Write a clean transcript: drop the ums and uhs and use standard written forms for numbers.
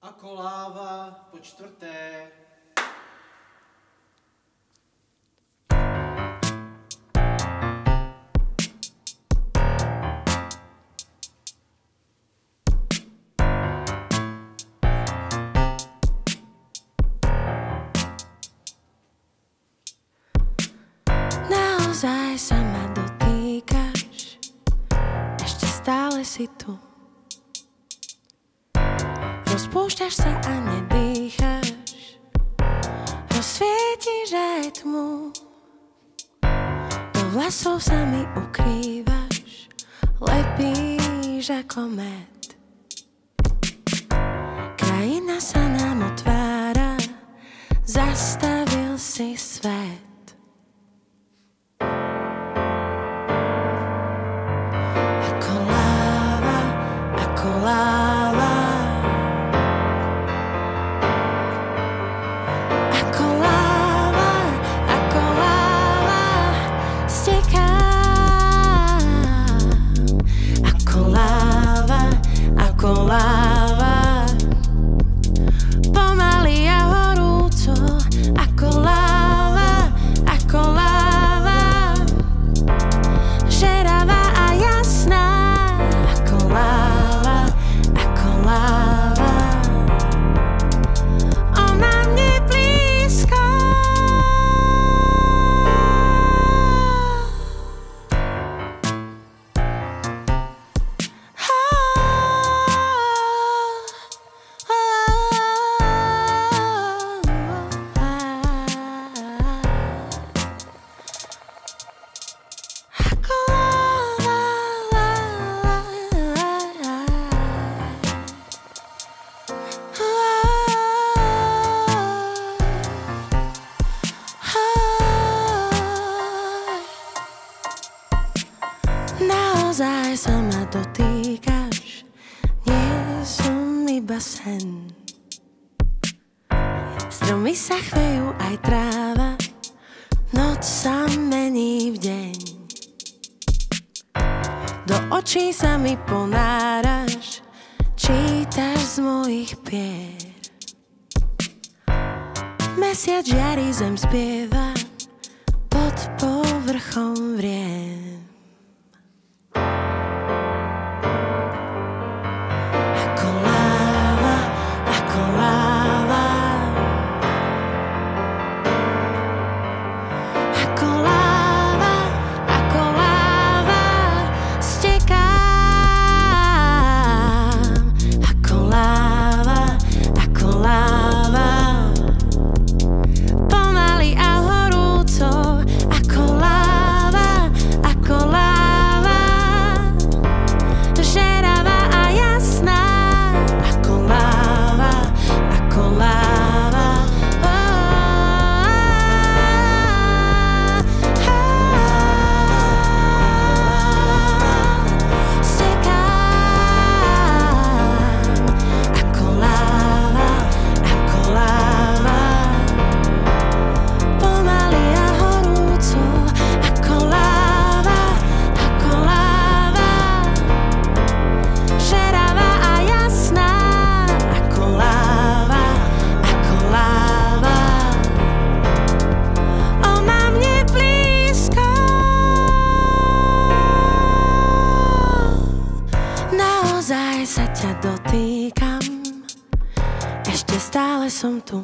Ako láva po čtvrté. Naozaj sa ma dotýkaš, ešte stále si tu. Rozpúšťaš sa a nedýchaš, rozsvietiš aj tmu. Do vlasov sa mi ukrývaš, lepíš ako med. Krajina sa nám otvára, zastavil si svet. Ako láva, ako láva. Ako láva, pomaly a horúco, ako láva, žeravá a jasná, ako láva, ona mne blízko. Naozaj sa ma dotýkaš, nie som iba sen. Stromy sa chvejú aj tráva, noc sa mení v deň. Do očí sa mi ponáraš, čítaš z mojich pier. Mesiac žiari, zem spieva, pod povrchom vriem. Naozaj sa ťa dotýkam, ešte stále som tu.